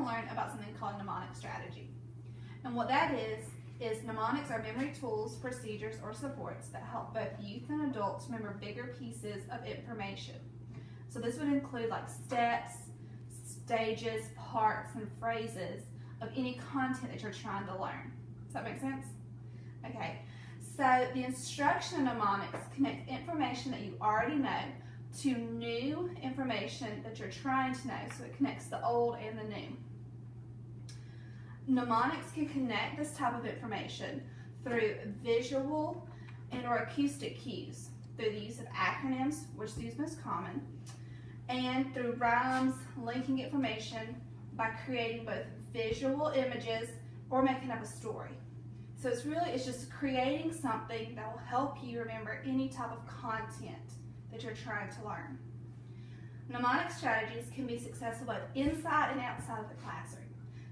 learn about something called mnemonic strategy. And what that is mnemonics are memory tools, procedures, or supports that help both youth and adults remember bigger pieces of information. So this would include like steps, stages, parts, and phrases of any content that you're trying to learn. Does that make sense? Okay, so the instruction mnemonics connect information that you already know to new information that you're trying to know. So it connects the old and the new. Mnemonics can connect this type of information through visual and or acoustic cues, through the use of acronyms, which is the most common, and through rhymes, linking information by creating both visual images or making up a story. So it's just creating something that will help you remember any type of content that you're trying to learn. Mnemonic strategies can be successful both inside and outside of the classroom.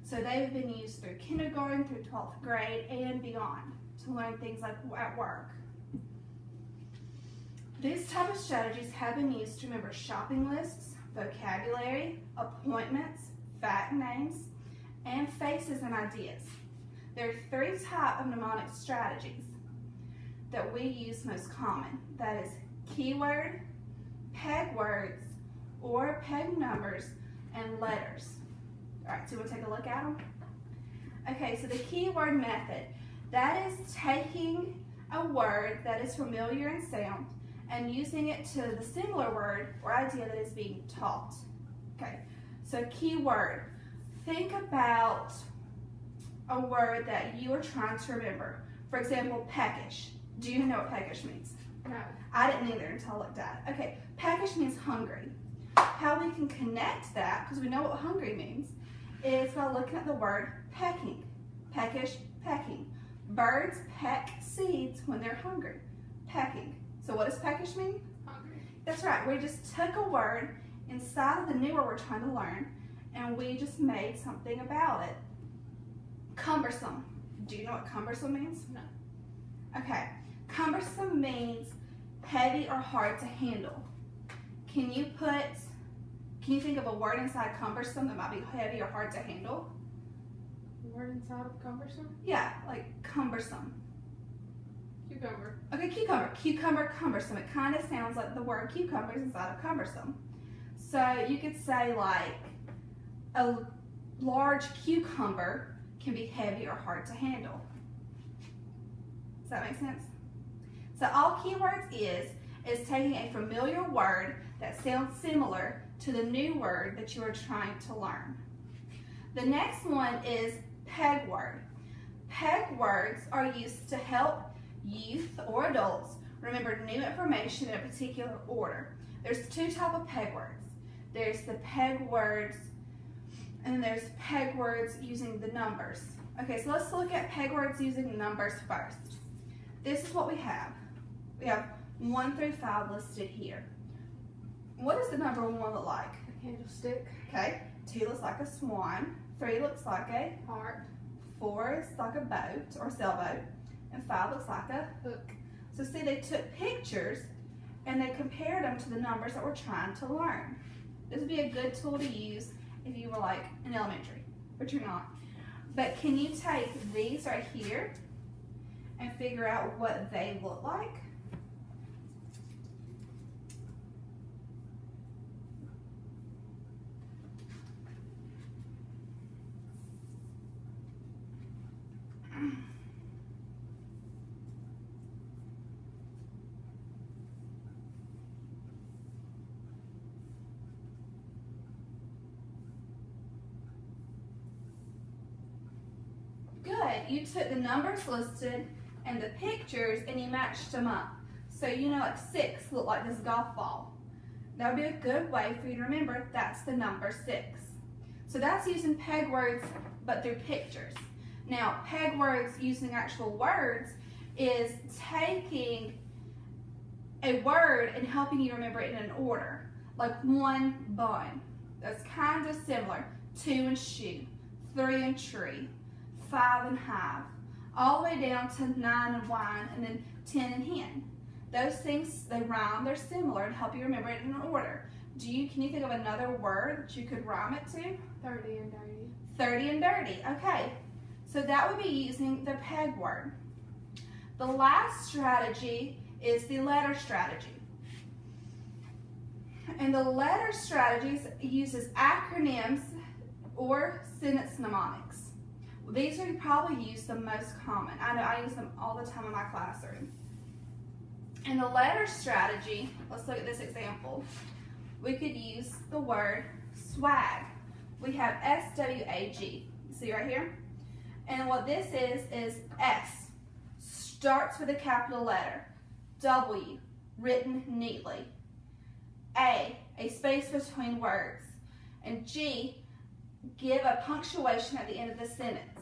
So they've been used through kindergarten through 12th grade and beyond to learn things like at work. These type of strategies have been used to remember shopping lists, vocabulary, appointments, fact names, and faces and ideas. There are 3 types of mnemonic strategies that we use most common. That is keyword, peg words, or peg numbers, and letters. All right, so we'll take a look at them. Okay, so the keyword method, that is taking a word that is familiar in sound and using it to the similar word or idea that is being taught. Okay, so keyword, think about a word that you are trying to remember. For example, peckish. Do you know what peckish means? No. I didn't either until I looked at it. Okay, peckish means hungry. How we can connect that, because we know what hungry means, is by looking at the word pecking. Peckish, pecking. Birds peck seeds when they're hungry. Pecking. So what does peckish mean? Hungry. That's right. We just took a word inside of the new word we're trying to learn, and we just made something about it. Cumbersome. Do you know what cumbersome means? No. Okay. Cumbersome means heavy or hard to handle. Can you think of a word inside cumbersome that might be heavy or hard to handle? Word inside of cumbersome? Yeah, like cumbersome. Cucumber. Okay, cucumber. Cucumber, cumbersome. It kind of sounds like the word cucumber is inside of cumbersome. So you could say like a large cucumber can be heavy or hard to handle. Does that make sense? So all keywords is taking a familiar word that sounds similar to the new word that you are trying to learn. The next one is peg word. Peg words are used to help youth or adults remember new information in a particular order. There's 2 types of peg words. There's the peg words, and then there's peg words using the numbers. Okay, so let's look at peg words using numbers first. This is what we have. We have 1 through 5 listed here. What does the number 1 look like? A candlestick. Okay, 2 looks like a swan, 3 looks like a Heart. 4 is like a boat or sailboat, and 5 looks like a Hook. So see, they took pictures and they compared them to the numbers that we're trying to learn. This would be a good tool to use if you were like in elementary, but you're not. But can you take these right here and figure out what they look like? Good. You took the numbers listed and the pictures and you matched them up. So you know like 6 look like this golf ball. That would be a good way for you to remember that's the number 6. So that's using peg words but through pictures. Now peg words using actual words is taking a word and helping you remember it in an order. Like 1, bun. That's kind of similar. 2 and shoe. 3 and tree. 5 and hive, all the way down to 9 and wine, and then 10 and hen. Those things, they rhyme, they're similar, and help you remember it in an order. Can you think of another word that you could rhyme it to? 30 and dirty. 30 and dirty. Okay. So that would be using the peg word. The last strategy is the letter strategy. And the letter strategies uses acronyms or sentence mnemonics. These are probably used the most common. I know I use them all the time in my classroom. In the letter strategy, let's look at this example. We could use the word swag. We have S-W-A-G. See right here? And what this is S. Starts with a capital letter. W. Written neatly. A space between words. And G, give a punctuation at the end of the sentence.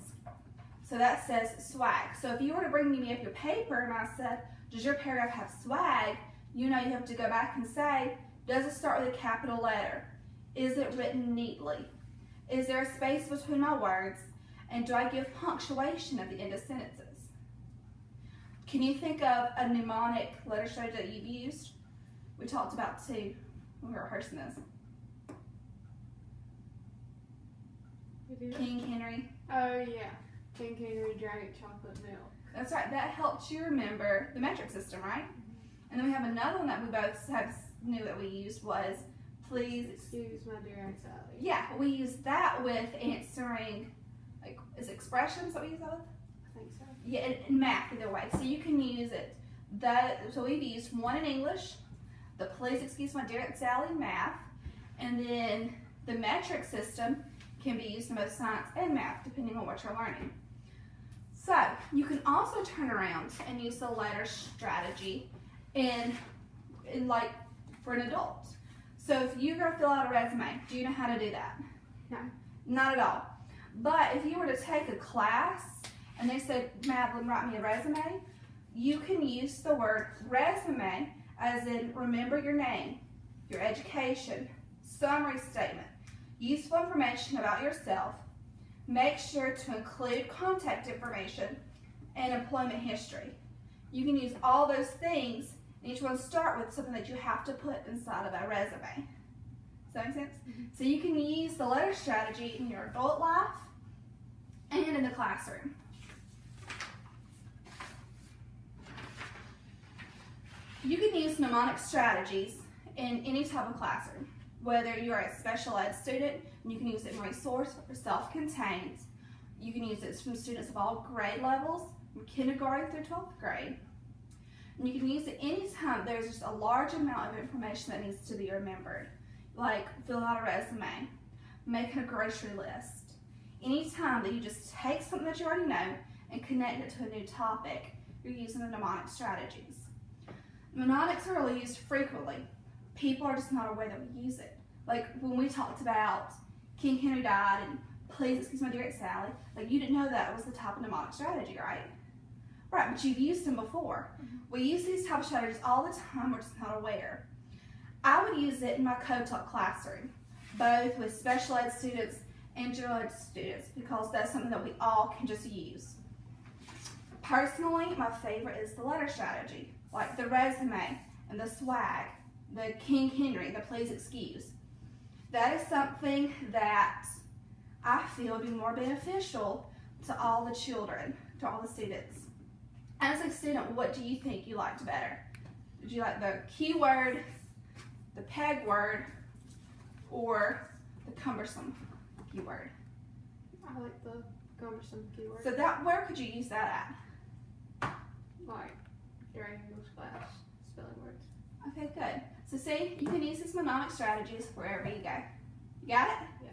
So that says swag. So if you were to bring me up your paper and I said, does your paragraph have swag? You know you have to go back and say, does it start with a capital letter? Is it written neatly? Is there a space between my words? And do I give punctuation at the end of sentences? Can you think of a mnemonic letter strategy that you've used? We talked about two when we were rehearsing this. King Henry. Oh yeah. King Henry drank chocolate milk. That's right. That helped you remember the metric system, right? And then we have another one that we both knew that we used was, please excuse my dear Aunt Sally. Yeah, we use that with answering, like, is it expressions that we use that with? I think so. Yeah, in math either way. So you can use it. So we've used one in English, the please excuse my dear Aunt Sally in math, and then the metric system can be used in both science and math depending on what you're learning. So you can also turn around and use the letter strategy in like for an adult. So if you're going to fill out a resume, do you know how to do that? No. Not at all. But if you were to take a class and they said, Madeline, write me a resume, you can use the word resume as in remember your name, your education, summary statement, useful information about yourself, make sure to include contact information, and employment history. You can use all those things, and each one start with something that you have to put inside of a resume. Does that make sense? Mm-hmm. So you can use the letter strategy in your adult life and in the classroom. You can use mnemonic strategies in any type of classroom. Whether you're a special ed student, you can use it in resource or self-contained. You can use it from students of all grade levels, from kindergarten through 12th grade. And you can use it anytime there's just a large amount of information that needs to be remembered, like fill out a resume, making a grocery list. Anytime that you just take something that you already know and connect it to a new topic, you're using the mnemonic strategies. Mnemonics are really used frequently. People are just not aware that we use it. Like when we talked about King Henry died and please excuse my dear Aunt Sally, like you didn't know that was the type of mnemonic strategy, right? Right, but you've used them before. Mm-hmm. We use these type of strategies all the time, we're just not aware. I would use it in my co-taught classroom, both with special ed students and general ed students, because that's something that we all can just use. Personally, my favorite is the letter strategy, like the resume and the swag, the King Henry, the please excuse. That is something that I feel would be more beneficial to all the children, to all the students. As a student, what do you think you liked better? Did you like the keyword, the peg word, or the cumbersome keyword? I like the cumbersome keyword. So where could you use that at? Like during English class, spelling words. Okay, good. So see, you can use these mnemonic strategies wherever you go. You got it? Yeah.